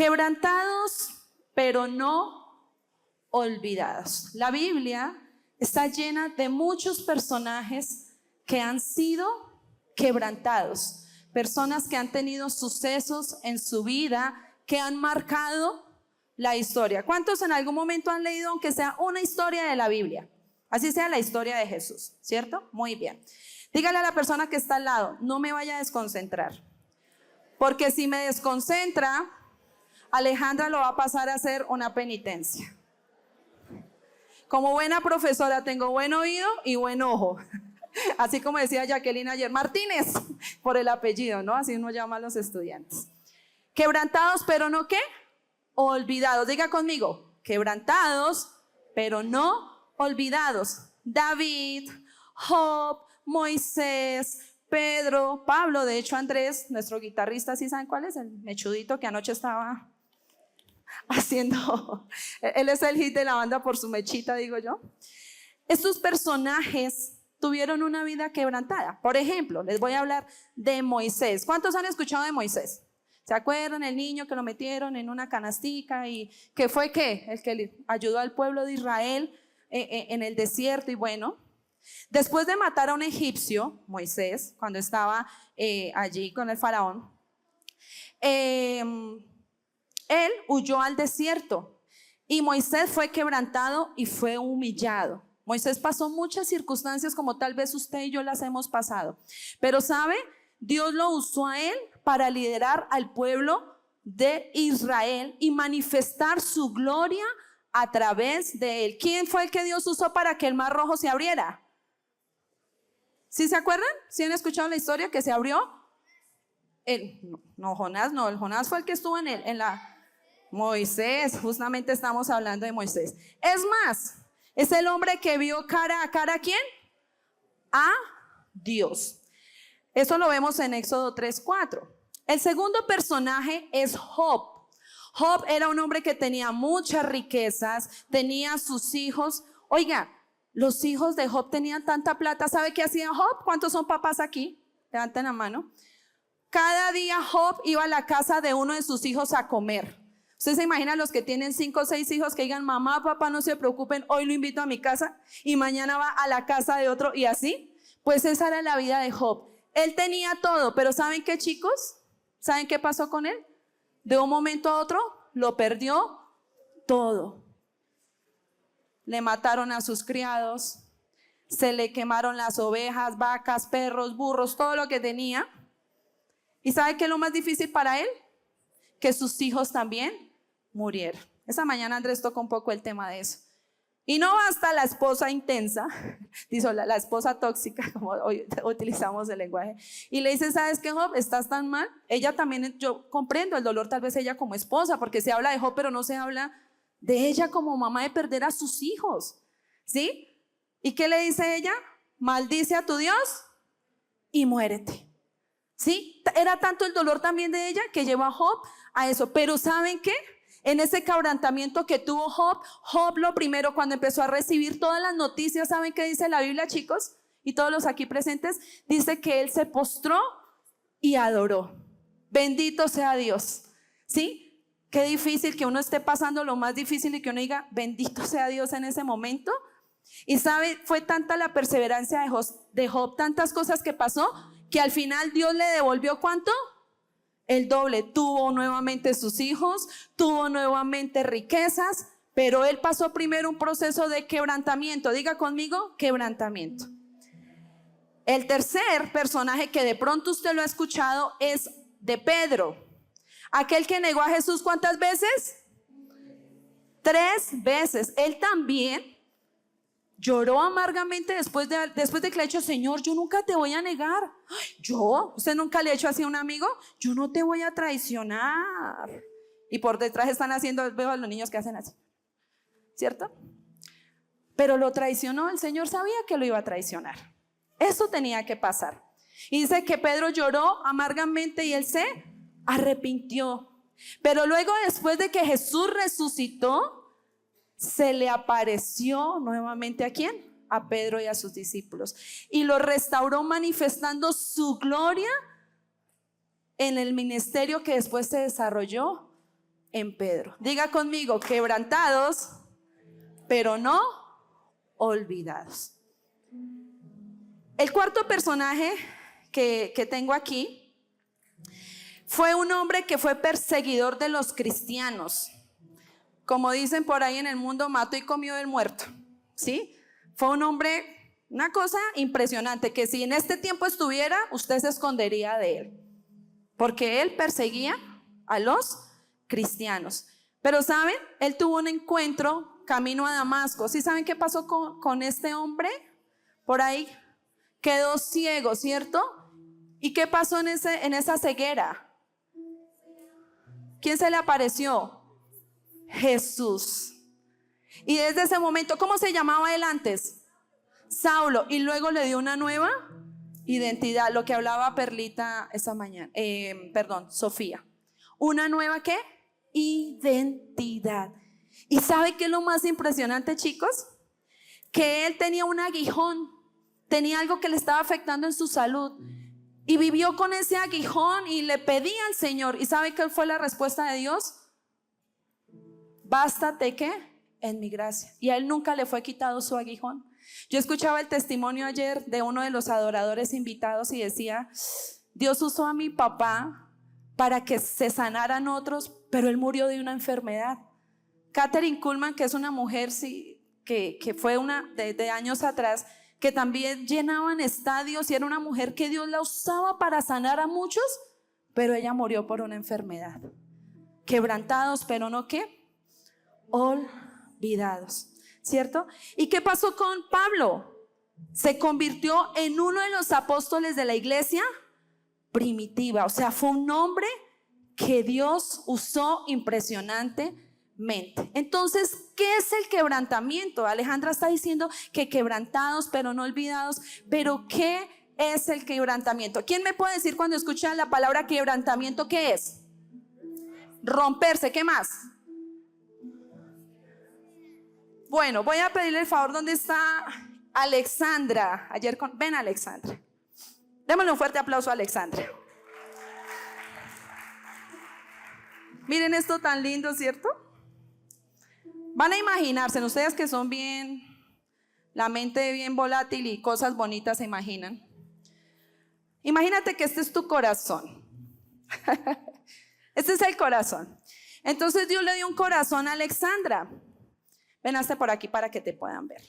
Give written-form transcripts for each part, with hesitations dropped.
Quebrantados, pero no olvidados. La Biblia está llena de muchos personajes que han sido quebrantados, personas que han tenido sucesos en su vida que han marcado la historia. ¿Cuántos en algún momento han leído aunque sea una historia de la Biblia? Así sea la historia de Jesús, ¿cierto? Muy bien. Dígale a la persona que está al lado, no me vaya a desconcentrar, porque si me desconcentra, Alejandra lo va a pasar a hacer una penitencia. Como buena profesora tengo buen oído y buen ojo. Así como decía Jacqueline ayer, Martínez, por el apellido, ¿no? Así uno llama a los estudiantes. Quebrantados, pero no ¿qué? Olvidados. Diga conmigo, quebrantados, pero no olvidados. David, Job, Moisés, Pedro, Pablo, de hecho Andrés, nuestro guitarrista, ¿sí saben cuál es? El mechudito que anoche estaba haciendo, él es el hit de la banda por su mechita, digo yo. Estos personajes tuvieron una vida quebrantada. Por ejemplo, les voy a hablar de Moisés. ¿Cuántos han escuchado de Moisés? ¿Se acuerdan el niño que lo metieron en una canastica y que fue qué? El que le ayudó al pueblo de Israel en el desierto. Y bueno, después de matar a un egipcio, Moisés, cuando estaba allí con el faraón, él huyó al desierto y Moisés fue quebrantado y fue humillado. Moisés pasó muchas circunstancias como tal vez usted y yo las hemos pasado, pero ¿sabe? Dios lo usó a él para liderar al pueblo de Israel y manifestar su gloria a través de él. ¿Quién fue el que Dios usó para que el mar rojo se abriera? ¿Sí se acuerdan? ¿Sí han escuchado la historia que se abrió? Jonás no, el Jonás fue el que estuvo en la Moisés, justamente estamos hablando de Moisés. Es más, es el hombre que vio cara a cara ¿a quién? A Dios. Eso lo vemos en Éxodo 3:4. El segundo personaje es Job. Job era un hombre que tenía muchas riquezas, tenía sus hijos. Oiga, los hijos de Job tenían tanta plata. ¿Sabe qué hacía Job? ¿Cuántos son papás aquí? Levanten la mano. Cada día Job iba a la casa de uno de sus hijos a comer. ¿Usted se imagina los que tienen 5 o 6 hijos que digan, mamá, papá, no se preocupen, hoy lo invito a mi casa y mañana va a la casa de otro y así? Pues esa era la vida de Job. Él tenía todo, pero ¿saben qué, chicos? ¿Saben qué pasó con él? De un momento a otro lo perdió todo. Le mataron a sus criados, se le quemaron las ovejas, vacas, perros, burros, todo lo que tenía. ¿Y sabe qué es lo más difícil para él? Que sus hijos también murieron. Esa mañana Andrés tocó un poco el tema de eso. Y no basta la esposa intensa, dice la esposa tóxica, como hoy utilizamos el lenguaje, y le dice, ¿sabes qué, Job? Estás tan mal. Ella también, yo comprendo el dolor, tal vez ella como esposa, porque se habla de Job, pero no se habla de ella como mamá de perder a sus hijos, ¿sí? ¿Y qué le dice ella? Maldice a tu Dios y muérete. ¿Sí? Era tanto el dolor también de ella que llevó a Job a eso. Pero ¿saben qué? En ese quebrantamiento que tuvo Job lo primero cuando empezó a recibir todas las noticias, ¿saben qué dice la Biblia, chicos? Y todos los aquí presentes, dice que él se postró y adoró. Bendito sea Dios. ¿Sí? Qué difícil que uno esté pasando lo más difícil y que uno diga, bendito sea Dios en ese momento. Y sabe, fue tanta la perseverancia de Job, tantas cosas que pasó, que al final Dios le devolvió ¿cuánto? El doble. Tuvo nuevamente sus hijos, tuvo nuevamente riquezas, pero él pasó primero un proceso de quebrantamiento. Diga conmigo, quebrantamiento. El tercer personaje que de pronto usted lo ha escuchado es de Pedro. Aquel que negó a Jesús ¿cuántas veces? 3 veces. Él también lloró amargamente después de que le ha dicho, Señor, yo nunca te voy a negar. ¿Yo? ¿Usted nunca le ha hecho así a un amigo? Yo no te voy a traicionar. Y por detrás están haciendo, veo a los niños que hacen así, ¿cierto? Pero lo traicionó, el Señor sabía que lo iba a traicionar. Eso tenía que pasar. Y dice que Pedro lloró amargamente y él se arrepintió. Pero luego, después de que Jesús resucitó, se le apareció nuevamente ¿a quién? A Pedro y a sus discípulos. Y lo restauró manifestando su gloria en el ministerio que después se desarrolló en Pedro. Diga conmigo, quebrantados, pero no olvidados. El cuarto personaje que tengo aquí fue un hombre que fue perseguidor de los cristianos. Como dicen por ahí en el mundo, mató y comió del muerto. ¿Sí? Fue un hombre, una cosa impresionante, que si en este tiempo estuviera, usted se escondería de él, porque él perseguía a los cristianos. Pero ¿saben? Él tuvo un encuentro camino a Damasco. ¿Sí saben qué pasó con este hombre? Por ahí quedó ciego, ¿cierto? ¿Y qué pasó en esa ceguera? ¿Quién se le apareció? Jesús. Y desde ese momento, ¿cómo se llamaba él antes? Saulo. Y luego le dio una nueva identidad, lo que hablaba Perlita esa mañana, Sofía. Una nueva ¿qué? Identidad. ¿Y sabe qué es lo más impresionante, chicos? Que él tenía un aguijón, tenía algo que le estaba afectando en su salud. Y vivió con ese aguijón y le pedía al Señor. ¿Y sabe qué fue la respuesta de Dios? Bástate ¿qué? En mi gracia. Y a él nunca le fue quitado su aguijón. Yo escuchaba el testimonio ayer de uno de los adoradores invitados y decía, Dios usó a mi papá para que se sanaran otros, pero él murió de una enfermedad. Katherine Kuhlman, que es una mujer que fue una de años atrás, que también llenaban estadios y era una mujer que Dios la usaba para sanar a muchos, pero ella murió por una enfermedad. Quebrantados, pero no ¿qué? Olvidados. ¿Cierto? ¿Y qué pasó con Pablo? Se convirtió en uno de los apóstoles de la iglesia primitiva. O sea, fue un hombre que Dios usó impresionantemente. Entonces, ¿qué es el quebrantamiento? Alejandra está diciendo que quebrantados, pero no olvidados. Pero ¿qué es el quebrantamiento? ¿Quién me puede decir cuando escucha la palabra quebrantamiento qué es? Romperse. ¿Qué más? Bueno, voy a pedirle el favor, ¿dónde está Alexandra? Ven, Alexandra. Démosle un fuerte aplauso a Alexandra. Miren esto tan lindo, ¿cierto? Van a imaginarse, ustedes que son bien, la mente bien volátil y cosas bonitas se imaginan. Imagínate que este es tu corazón. Este es el corazón. Entonces Dios le dio un corazón a Alexandra. Ven hasta por aquí para que te puedan ver.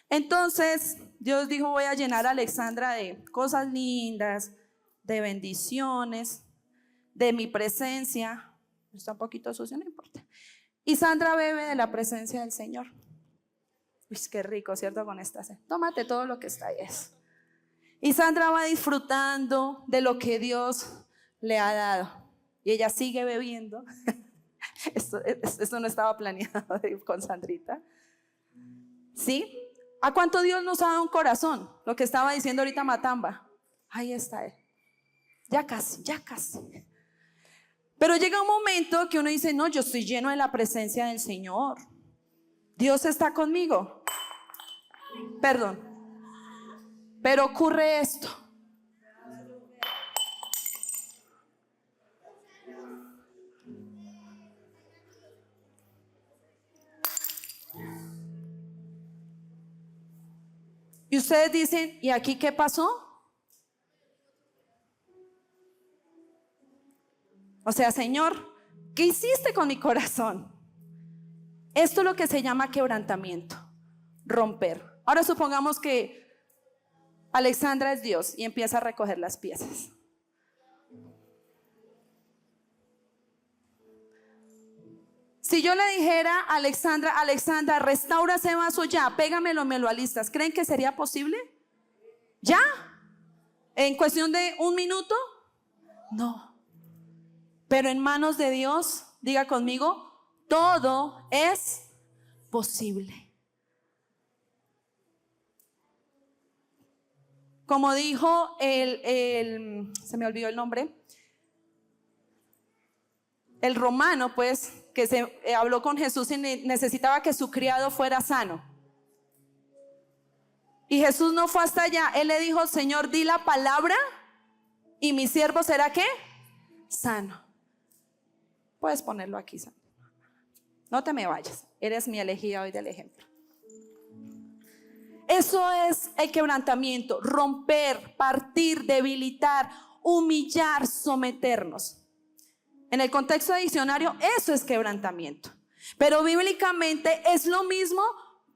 Entonces Dios dijo, voy a llenar a Alexandra de cosas lindas, de bendiciones, de mi presencia. Está un poquito sucio, no importa. Y Sandra bebe de la presencia del Señor. Uy, qué rico, ¿cierto? Con esta sed. Tómate todo lo que está ahí. Y Sandra va disfrutando de lo que Dios le ha dado. Y ella sigue bebiendo. Esto no estaba planeado con Sandrita. ¿Sí? ¿A cuánto Dios nos ha dado un corazón? Lo que estaba diciendo ahorita Matamba. Ahí está él. Ya casi, ya casi. Pero llega un momento que uno dice, no, yo estoy lleno de la presencia del Señor. Dios está conmigo. Perdón. Pero ocurre esto. Y ustedes dicen, ¿y aquí qué pasó? O sea, Señor, ¿qué hiciste con mi corazón? Esto es lo que se llama quebrantamiento, romper. Ahora supongamos que Alexandra es Dios y empieza a recoger las piezas. Si yo le dijera a Alexandra, restaura ese vaso ya, pégamelo, me lo alistas, ¿creen que sería posible? ¿Ya? ¿En cuestión de un minuto? No. Pero en manos de Dios, diga conmigo, todo es posible. Como dijo se me olvidó el nombre, el romano, pues, que se habló con Jesús y necesitaba que su criado fuera sano. Y Jesús no fue hasta allá. Él le dijo, Señor, di la palabra y mi siervo será ¿qué? Sano. Puedes ponerlo aquí, Sandra. No te me vayas, eres mi elegida hoy del ejemplo. Eso es el quebrantamiento: romper, partir, debilitar, humillar, someternos. En el contexto de diccionario, eso es quebrantamiento. Pero bíblicamente es lo mismo,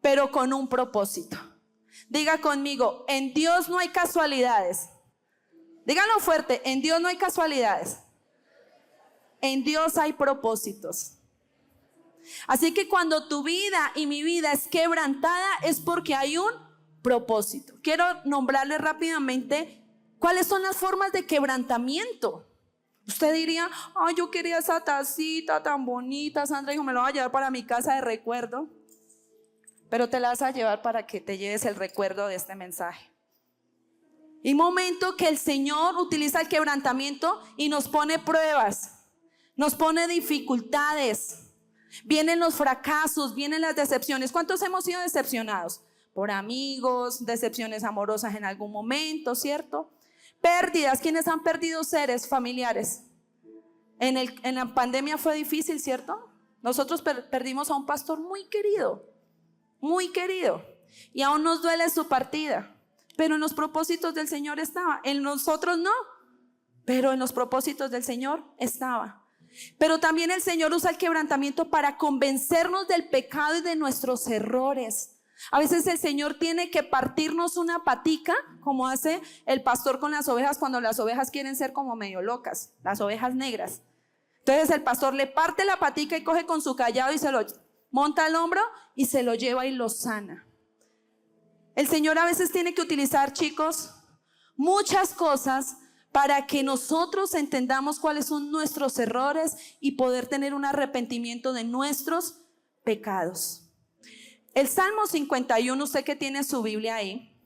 pero con un propósito. Diga conmigo: en Dios no hay casualidades. Díganlo fuerte: en Dios no hay casualidades. En Dios hay propósitos. Así que cuando tu vida y mi vida es quebrantada, es porque hay un propósito. Quiero nombrarles rápidamente cuáles son las formas de quebrantamiento. Usted diría: ay, yo quería esa tacita tan bonita. Sandra dijo: me la voy a llevar para mi casa de recuerdo. Pero te la vas a llevar para que te lleves el recuerdo de este mensaje. Y momento que el Señor utiliza el quebrantamiento y nos pone pruebas, nos pone dificultades. Vienen los fracasos, vienen las decepciones. ¿Cuántos hemos sido decepcionados? Por amigos, decepciones amorosas en algún momento, ¿cierto? Pérdidas. ¿Quiénes han perdido seres familiares? En la pandemia fue difícil, ¿cierto? Nosotros perdimos a un pastor muy querido, y aún nos duele su partida. Pero en los propósitos del Señor estaba. En nosotros no, pero en los propósitos del Señor estaba. Pero también el Señor usa el quebrantamiento para convencernos del pecado y de nuestros errores. A veces el Señor tiene que partirnos una patica, como hace el pastor con las ovejas cuando las ovejas quieren ser como medio locas, las ovejas negras. Entonces el pastor le parte la patica y coge con su cayado y se lo monta al hombro y se lo lleva y lo sana. El Señor a veces tiene que utilizar, chicos, muchas cosas para que nosotros entendamos cuáles son nuestros errores y poder tener un arrepentimiento de nuestros pecados. El Salmo 51, usted que tiene su Biblia ahí.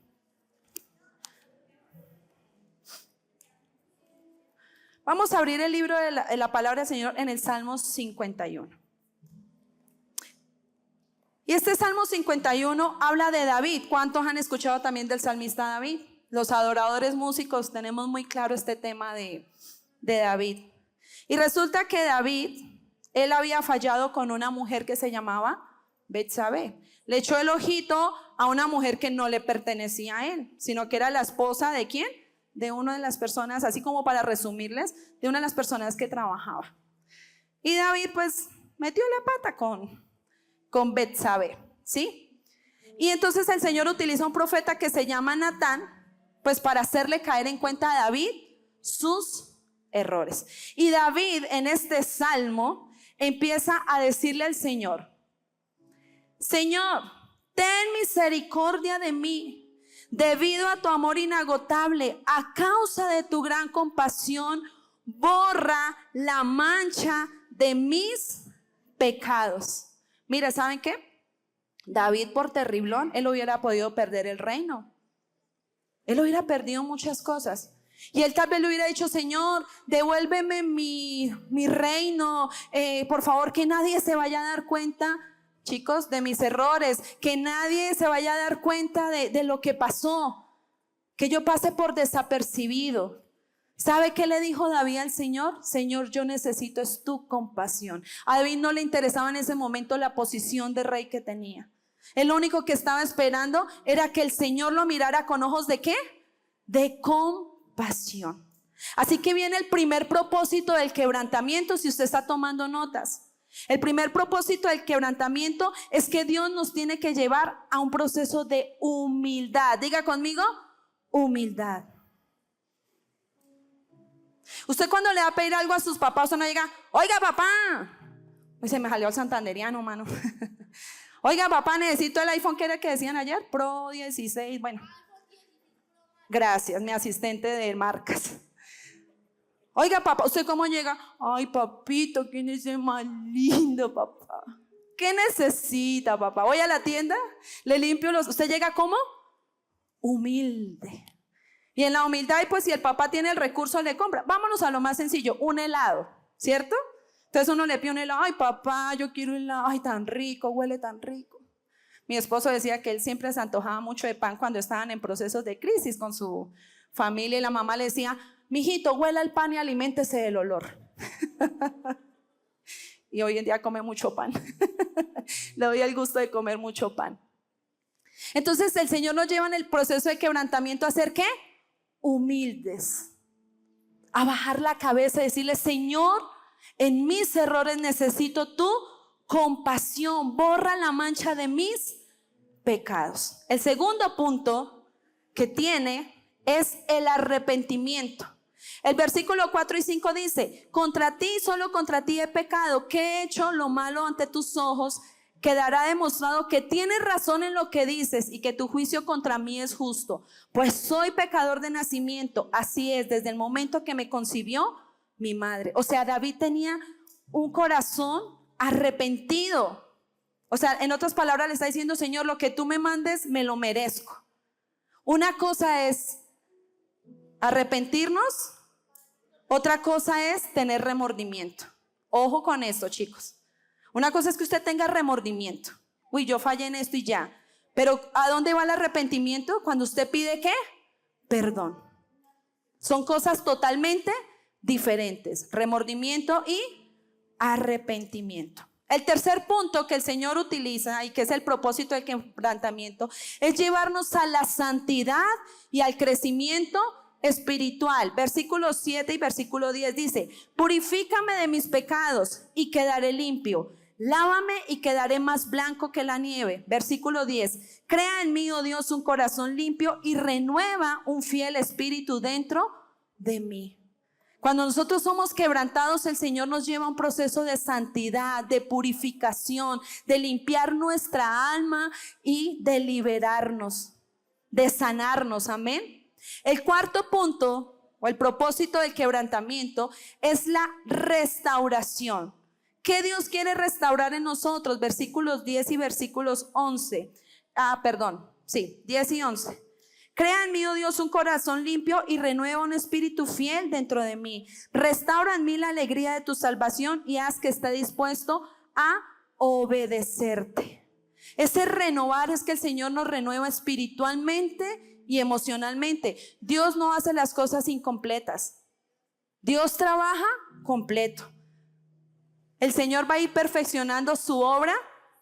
Vamos a abrir el libro de la palabra del Señor en el Salmo 51. Y este Salmo 51 habla de David. ¿Cuántos han escuchado también del salmista David? Los adoradores músicos tenemos muy claro este tema de David. Y resulta que David, él había fallado con una mujer que se llamaba Betsabé. Le echó el ojito a una mujer que no le pertenecía a él, sino que era la esposa ¿de quién? De una de las personas, así como para resumirles, de una de las personas que trabajaba. Y David pues metió la pata con Betsabé, ¿sí? Y entonces el Señor utiliza un profeta que se llama Natán, pues para hacerle caer en cuenta a David sus errores. Y David en este salmo empieza a decirle al Señor: Señor, ten misericordia de mí, debido a tu amor inagotable, a causa de tu gran compasión, borra la mancha de mis pecados. Mira, ¿saben qué? David, por terriblón, él hubiera podido perder el reino. Él hubiera perdido muchas cosas. Y él tal vez le hubiera dicho: Señor, devuélveme mi reino, por favor, que nadie se vaya a dar cuenta, chicos, de mis errores, que nadie se vaya a dar cuenta de lo que pasó, que yo pase por desapercibido. ¿Sabe qué le dijo David al Señor? Señor, yo necesito es tu compasión. A David no le interesaba en ese momento la posición de rey que tenía. El único que estaba esperando era que el Señor lo mirara con ojos ¿de qué? De compasión. Así que viene el primer propósito del quebrantamiento, si usted está tomando notas. El primer propósito del quebrantamiento es que Dios nos tiene que llevar a un proceso de humildad. Diga conmigo: humildad. Usted cuando le va a pedir algo a sus papás, usted no diga: oiga papá, pues se me salió el santanderiano, mano. Oiga papá, necesito el iPhone, ¿qué era que decían ayer? Pro 16, bueno. Gracias, mi asistente de marcas. Oiga papá, ¿usted cómo llega? Ay papito, ¿quién es ese más lindo papá? ¿Qué necesita papá? Voy a la tienda, le limpio los... ¿Usted llega cómo? Humilde. Y en la humildad, pues si el papá tiene el recurso, le compra. Vámonos a lo más sencillo, un helado, ¿cierto? Entonces uno le pide un helado: ay papá, yo quiero helado, ay tan rico, huele tan rico. Mi esposo decía que él siempre se antojaba mucho de pan cuando estaban en procesos de crisis con su familia, y la mamá le decía: mijito, huela el pan y aliméntese del olor. y hoy en día come mucho pan. Le doy el gusto de comer mucho pan. Entonces el Señor nos lleva en el proceso de quebrantamiento a ser ¿qué? Humildes, a bajar la cabeza y decirle: Señor, en mis errores necesito tu compasión, borra la mancha de mis pecados. El segundo punto que tiene es el arrepentimiento. El versículo 4 y 5 dice: contra ti, solo contra ti he pecado, que he hecho lo malo ante tus ojos, quedará demostrado que tienes razón en lo que dices y que tu juicio contra mí es justo, pues soy pecador de nacimiento, así es, desde el momento que me concibió mi madre. O sea, David tenía un corazón arrepentido. O sea, en otras palabras le está diciendo: Señor, lo que tú me mandes me lo merezco. Una cosa es arrepentirnos, otra cosa es tener remordimiento. Ojo con esto, chicos. Una cosa es que usted tenga remordimiento. Uy, yo fallé en esto y ya. Pero ¿a dónde va el arrepentimiento? Cuando usted pide ¿qué? Perdón. Son cosas totalmente diferentes. Remordimiento y arrepentimiento. El tercer punto que el Señor utiliza y que es el propósito del quebrantamiento es llevarnos a la santidad y al crecimiento espiritual. Versículo 7 y versículo 10 dice: purifícame de mis pecados y quedaré limpio. Lávame y quedaré más blanco que la nieve. Versículo 10: crea en mí, oh Dios, un corazón limpio y renueva un fiel espíritu dentro de mí. Cuando nosotros somos quebrantados, el Señor nos lleva a un proceso de santidad, de purificación, de limpiar nuestra alma y de liberarnos, de sanarnos. Amén. El cuarto punto o el propósito del quebrantamiento es la restauración. ¿Qué Dios quiere restaurar en nosotros? Versículos 10 y versículos 11. 10 y 11. Crea en mí, oh Dios, un corazón limpio y renueva un espíritu fiel dentro de mí. Restaura en mí la alegría de tu salvación y haz que esté dispuesto a obedecerte. Ese renovar es que el Señor nos renueva espiritualmente y emocionalmente. Dios no hace las cosas incompletas. Dios trabaja completo. El Señor va a ir perfeccionando su obra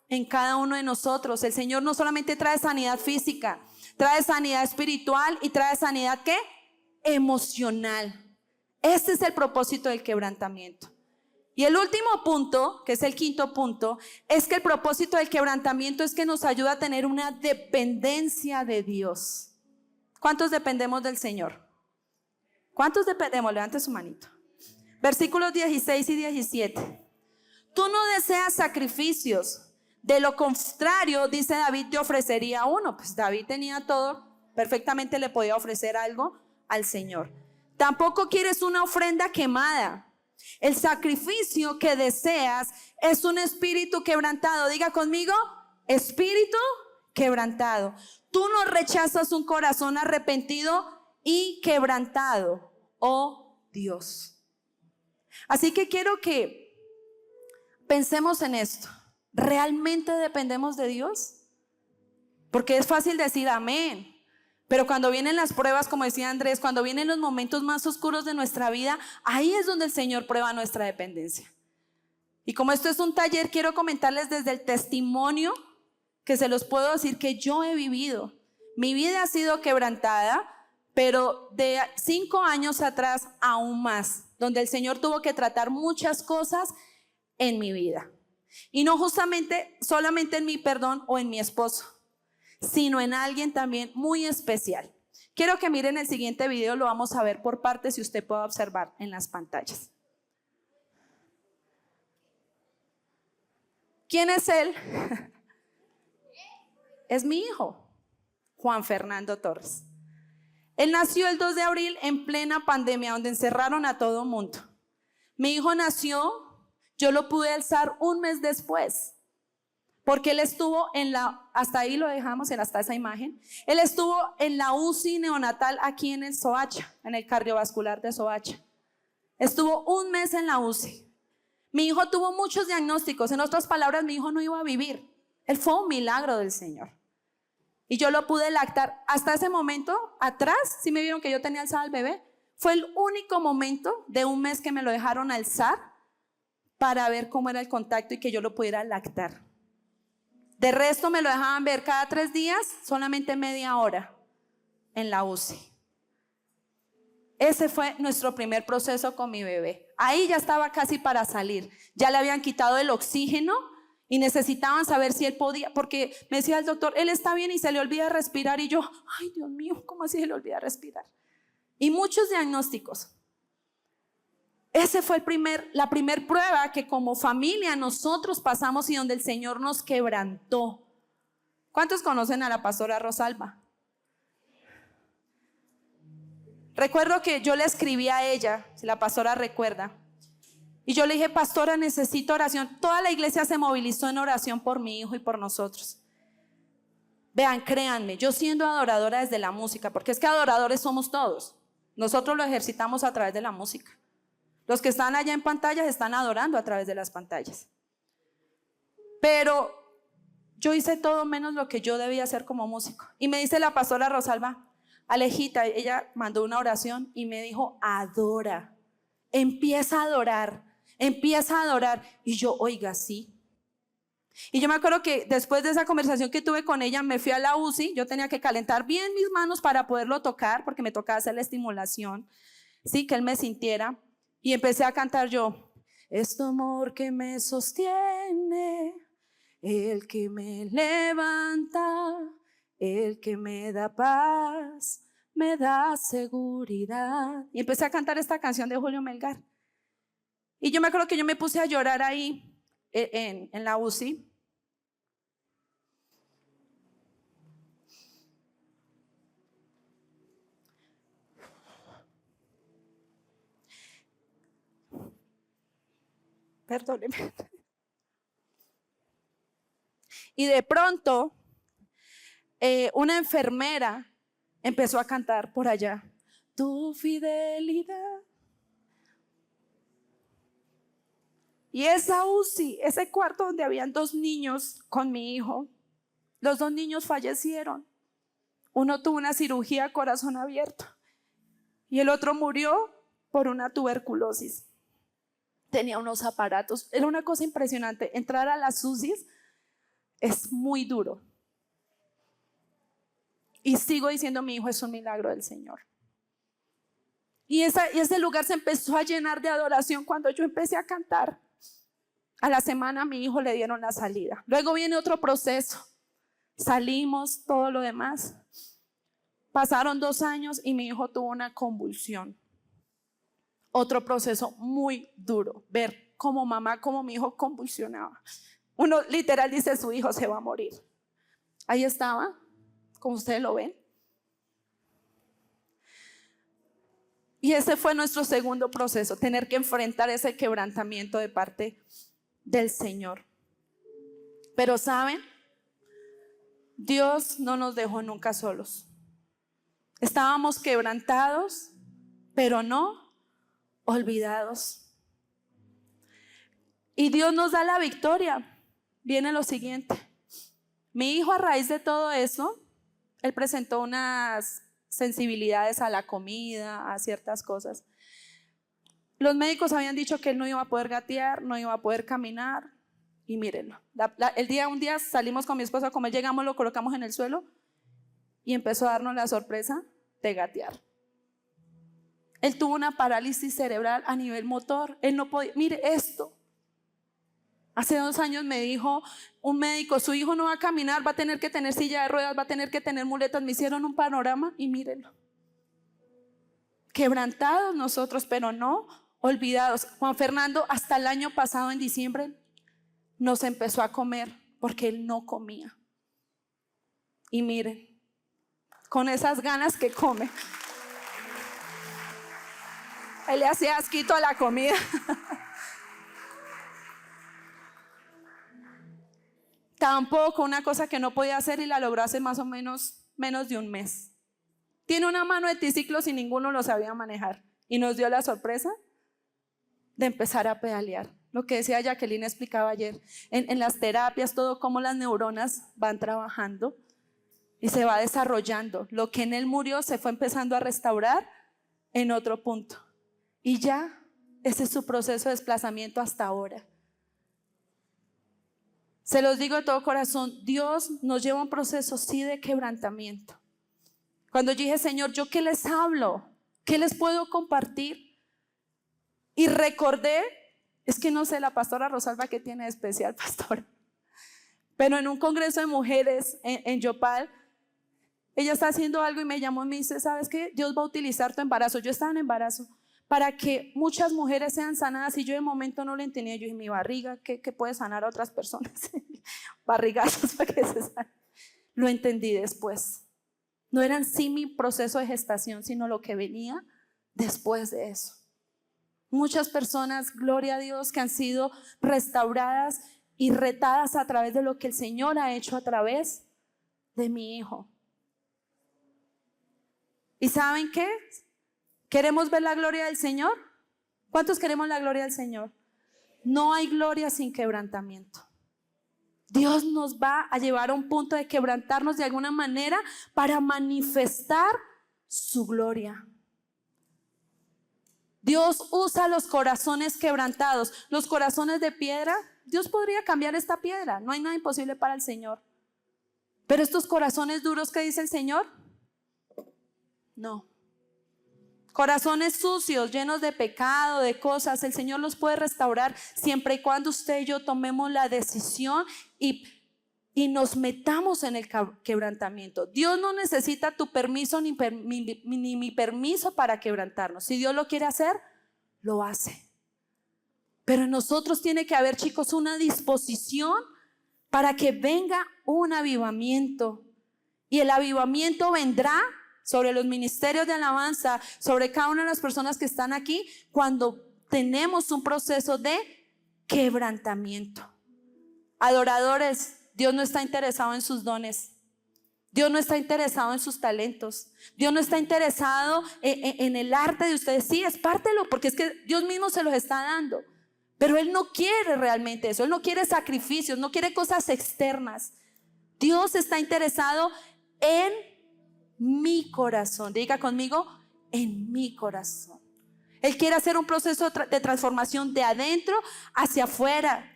en cada uno de nosotros. El Señor no solamente trae sanidad física, trae sanidad espiritual y trae sanidad ¿qué? Emocional. Este es el propósito del quebrantamiento. Y el último punto, que es el quinto punto, es que el propósito del quebrantamiento es que nos ayuda a tener una dependencia de Dios. ¿Cuántos dependemos del Señor? ¿Cuántos dependemos? Levante su manito. Versículos 16 y 17. Tú no deseas sacrificios. De lo contrario, dice David, te ofrecería uno. Pues David tenía todo, perfectamente le podía ofrecer algo al Señor. Tampoco quieres una ofrenda quemada. El sacrificio que deseas es un espíritu quebrantado. Diga conmigo: espíritu quebrantado. Tú no rechazas un corazón arrepentido y quebrantado, oh Dios. Así que quiero que pensemos en esto. ¿Realmente dependemos de Dios? Porque es fácil decir amén, pero cuando vienen las pruebas, como decía Andrés, cuando vienen los momentos más oscuros de nuestra vida, ahí es donde el Señor prueba nuestra dependencia. Y como esto es un taller, quiero comentarles desde el testimonio que se los puedo decir que yo he vivido. Mi vida ha sido quebrantada, pero de 5 años atrás aún más, donde el Señor tuvo que tratar muchas cosas en mi vida. Y no justamente solamente en mi perdón o en mi esposo, sino en alguien también muy especial. Quiero que miren el siguiente video, lo vamos a ver por partes y usted pueda observar en las pantallas. ¿Quién es él? Es mi hijo, Juan Fernando Torres. Él nació el 2 de abril en plena pandemia, donde encerraron a todo mundo. Mi hijo nació, yo lo pude alzar un mes después, porque él estuvo hasta ahí lo dejamos, hasta esa imagen. Él estuvo en la UCI neonatal aquí en el Soacha, en el cardiovascular de Soacha. Estuvo un mes en la UCI. Mi hijo tuvo muchos diagnósticos. En otras palabras, mi hijo no iba a vivir. Él fue un milagro del Señor. Y yo lo pude lactar. Hasta ese momento, atrás, ¿sí me vieron que yo tenía alzado al bebé? Fue el único momento de un mes que me lo dejaron alzar para ver cómo era el contacto y que yo lo pudiera lactar. De resto me lo dejaban ver cada 3 días, solamente media hora en la UCI. Ese fue nuestro primer proceso con mi bebé. Ahí ya estaba casi para salir. Ya le habían quitado el oxígeno y necesitaban saber si él podía, porque me decía el doctor, él está bien y se le olvida respirar. Y yo, ay Dios mío, ¿cómo así se le olvida respirar? Y muchos diagnósticos. Ese fue la primer prueba que como familia nosotros pasamos y donde el Señor nos quebrantó. ¿Cuántos conocen a la pastora Rosalba? Recuerdo que yo le escribí a ella, si la pastora recuerda, y yo le dije, pastora, necesito oración. Toda la iglesia se movilizó en oración por mi hijo y por nosotros. Vean, créanme, yo siendo adoradora desde la música, porque es que adoradores somos todos. Nosotros lo ejercitamos a través de la música. Los que están allá en pantallas están adorando a través de las pantallas. Pero yo hice todo menos lo que yo debía hacer como músico. Y me dice la pastora Rosalba, Alejita, ella mandó una oración y me dijo, adora, empieza a adorar, empieza a adorar. Y yo, oiga, sí. Y yo me acuerdo que después de esa conversación que tuve con ella, me fui a la UCI, yo tenía que calentar bien mis manos para poderlo tocar, porque me tocaba hacer la estimulación, sí, que él me sintiera. Y empecé a cantar yo, es tu amor que me sostiene, el que me levanta, el que me da paz, me da seguridad. Y empecé a cantar esta canción de Julio Melgar. Y yo me acuerdo que yo me puse a llorar ahí en la UCI. Perdóneme. Y de pronto, una enfermera empezó a cantar por allá, tu fidelidad. Y esa UCI, ese cuarto donde habían 2 niños con mi hijo, los 2 niños fallecieron. Uno tuvo una cirugía a corazón abierto y el otro murió por una tuberculosis. Tenía unos aparatos, era una cosa impresionante. Entrar a las UCIs es muy duro. Y sigo diciendo, mi hijo es un milagro del Señor. Y ese lugar se empezó a llenar de adoración cuando yo empecé a cantar. A la semana a mi hijo le dieron la salida. Luego viene otro proceso. Salimos, todo lo demás. Pasaron 2 años y mi hijo tuvo una convulsión. Otro proceso muy duro. Ver como mamá, como mi hijo convulsionaba. Uno literal dice, su hijo se va a morir. Ahí estaba, como ustedes lo ven. Y ese fue nuestro segundo proceso, tener que enfrentar ese quebrantamiento de parte del Señor. Pero ¿saben? Dios no nos dejó nunca solos. Estábamos quebrantados, pero no olvidados. Y Dios nos da la victoria. Viene lo siguiente. Mi hijo, a raíz de todo eso, él presentó unas sensibilidades a la comida, a ciertas cosas. Los médicos habían dicho que él no iba a poder gatear, no iba a poder caminar. Y mírenlo, un día salimos con mi esposo a comer, llegamos, lo colocamos en el suelo y empezó a darnos la sorpresa de gatear. Él tuvo una parálisis cerebral a nivel motor. Él no podía, mire esto. Hace 2 años me dijo un médico, su hijo no va a caminar, va a tener que tener silla de ruedas, va a tener que tener muletas. Me hicieron un panorama y mírenlo. Quebrantados nosotros, pero no olvidados. Juan Fernando hasta el año pasado en diciembre nos empezó a comer porque él no comía. Y miren, con esas ganas que come, él le hacía asquito a la comida. Tampoco, una cosa que no podía hacer y la logró hace más o menos de un mes. Tiene una mano de triciclos y ninguno lo sabía manejar. Y nos dio la sorpresa de empezar a pedalear. Lo que decía Jacqueline, explicaba ayer, en las terapias, todo cómo las neuronas van trabajando y se va desarrollando. Lo que en él murió se fue empezando a restaurar en otro punto. Y ya Ese es su proceso de desplazamiento hasta ahora. Se los digo de todo corazón, Dios nos lleva a un proceso sí de quebrantamiento. Cuando yo dije, Señor, ¿yo qué les hablo? ¿Qué les puedo compartir? Y recordé, es que no sé, la pastora Rosalba, ¿qué tiene de especial, pastora? Pero en un congreso de mujeres en Yopal, ella está haciendo algo y me llamó y me dice, ¿sabes qué? Dios va a utilizar tu embarazo. Yo estaba en embarazo para que muchas mujeres sean sanadas, y yo de momento no lo entendía. Yo dije, mi barriga, ¿qué puede sanar a otras personas? Barrigazos para que se sanen. Lo entendí después. No era en sí mi proceso de gestación, sino lo que venía después de eso. Muchas personas, gloria a Dios, que han sido restauradas y retadas a través de lo que el Señor ha hecho a través de mi hijo. ¿Y saben qué? ¿Queremos ver la gloria del Señor? ¿Cuántos queremos la gloria del Señor? No hay gloria sin quebrantamiento. Dios nos va a llevar a un punto de quebrantarnos de alguna manera para manifestar su gloria. Dios usa los corazones quebrantados, los corazones de piedra. Dios podría cambiar esta piedra, no hay nada imposible para el Señor. Pero estos corazones duros, ¿qué dice el Señor? No. Corazones sucios, llenos de pecado, de cosas, el Señor los puede restaurar siempre y cuando usted y yo tomemos la decisión y nos metamos en el quebrantamiento. Dios no necesita tu permiso ni mi permiso para quebrantarnos. Si Dios lo quiere hacer, lo hace. Pero en nosotros tiene que haber, chicos, una disposición para que venga un avivamiento. Y el avivamiento vendrá sobre los ministerios de alabanza, sobre cada una de las personas que están aquí, cuando tenemos un proceso de quebrantamiento. Adoradores, Dios no está interesado en sus dones. Dios no está interesado en sus talentos. Dios no está interesado en el arte de ustedes. Sí, espártelo, porque es que Dios mismo se los está dando. Pero Él no quiere realmente eso. Él no quiere sacrificios, no quiere cosas externas. Dios está interesado en mi corazón. Diga conmigo, en mi corazón. Él quiere hacer un proceso de transformación de adentro hacia afuera.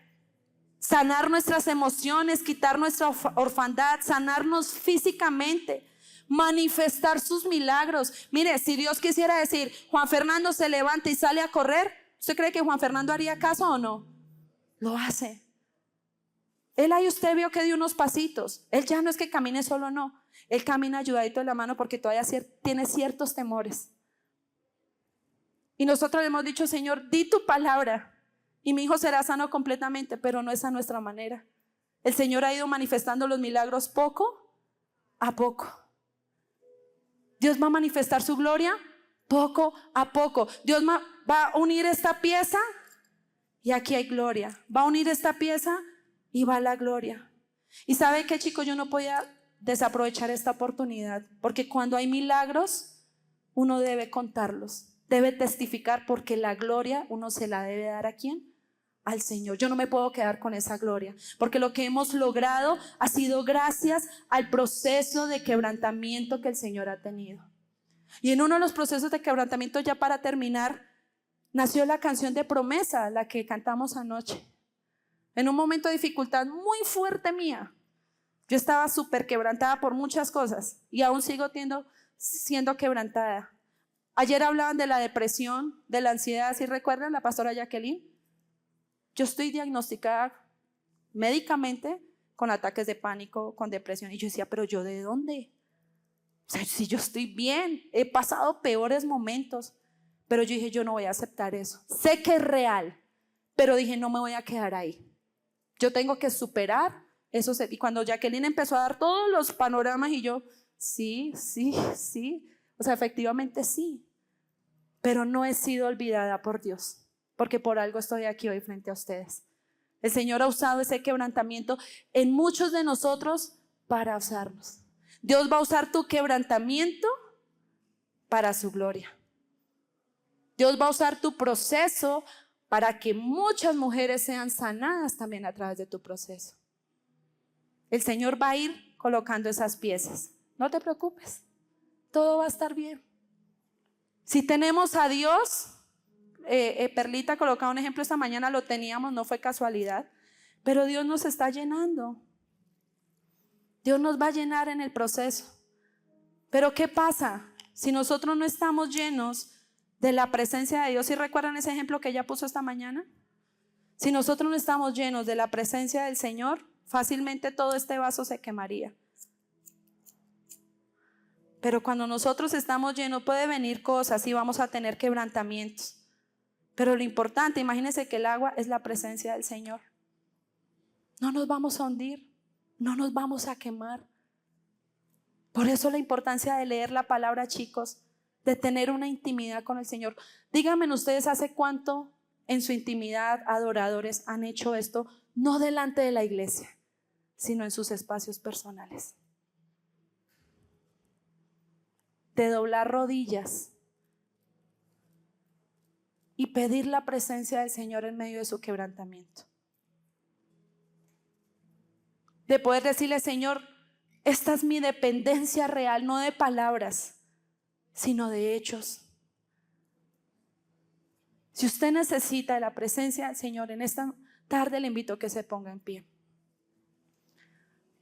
Sanar nuestras emociones, quitar nuestra orfandad, sanarnos físicamente, manifestar sus milagros. Mire, si Dios quisiera decir, Juan Fernando se levanta y sale a correr, ¿usted cree que Juan Fernando haría caso o no? Lo hace. Él ahí usted vio que dio unos pasitos. Él ya no es que camine solo, no. Él camina ayudadito de la mano porque todavía tiene ciertos temores. Y nosotros le hemos dicho, Señor, di tu palabra y mi hijo será sano completamente, pero no es a nuestra manera. El Señor ha ido manifestando los milagros poco a poco. Dios va a manifestar su gloria poco a poco. Dios va a unir esta pieza y aquí hay gloria. Va a unir esta pieza y va la gloria. Y ¿sabe qué, chicos? Yo no podía desaprovechar esta oportunidad, porque cuando hay milagros uno debe contarlos, debe testificar, porque la gloria uno se la debe dar ¿a quién? Al Señor. Yo no me puedo quedar con esa gloria, porque lo que hemos logrado ha sido gracias al proceso de quebrantamiento que el Señor ha tenido. Y en uno de los procesos de quebrantamiento, ya para terminar, nació la canción de promesa, la que cantamos anoche. En un momento de dificultad muy fuerte mía, yo estaba súper quebrantada por muchas cosas y aún sigo siendo quebrantada. Ayer hablaban de la depresión, de la ansiedad, ¿sí recuerdan la pastora Jacqueline? Yo estoy diagnosticada médicamente con ataques de pánico, con depresión, y yo decía, pero ¿yo de dónde? O sea, si yo estoy bien, he pasado peores momentos, pero yo dije, yo no voy a aceptar eso. Sé que es real, pero dije, no me voy a quedar ahí. Yo tengo que superar eso. Y cuando Jacqueline empezó a dar todos los panoramas y yo, sí. O sea, efectivamente sí. Pero no he sido olvidada por Dios, porque por algo estoy aquí hoy frente a ustedes. El Señor ha usado ese quebrantamiento en muchos de nosotros para usarnos. Dios va a usar tu quebrantamiento para su gloria. Dios va a usar tu proceso para que muchas mujeres sean sanadas también a través de tu proceso. El Señor va a ir colocando esas piezas. No te preocupes, todo va a estar bien. Si tenemos a Dios, Perlita colocaba un ejemplo esta mañana, lo teníamos, no fue casualidad, pero Dios nos está llenando. Dios nos va a llenar en el proceso. Pero ¿qué pasa si nosotros no estamos llenos de la presencia de Dios? ¿Sí recuerdan ese ejemplo que ella puso esta mañana? Si nosotros no estamos llenos de la presencia del Señor, fácilmente todo este vaso se quemaría. Pero cuando nosotros estamos llenos, puede venir cosas y vamos a tener quebrantamientos. Pero lo importante, imagínense que el agua es la presencia del Señor. No nos vamos a hundir, no nos vamos a quemar. Por eso la importancia de leer la palabra, chicos, de tener una intimidad con el Señor. Díganme ustedes, ¿hace cuánto en su intimidad adoradores han hecho esto? No delante de la iglesia, sino en sus espacios personales. De doblar rodillas y pedir la presencia del Señor en medio de su quebrantamiento. De poder decirle, Señor, esta es mi dependencia real, no de palabras, sino de hechos. Si usted necesita de la presencia del Señor en esta tarde, le invito a que se ponga en pie.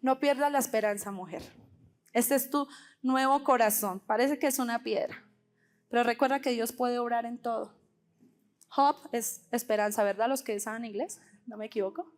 No pierdas la esperanza, mujer. Este es tu nuevo corazón. Parece que es una piedra, pero recuerda que Dios puede obrar en todo. Hope es esperanza, ¿verdad? Los que saben inglés, no me equivoco.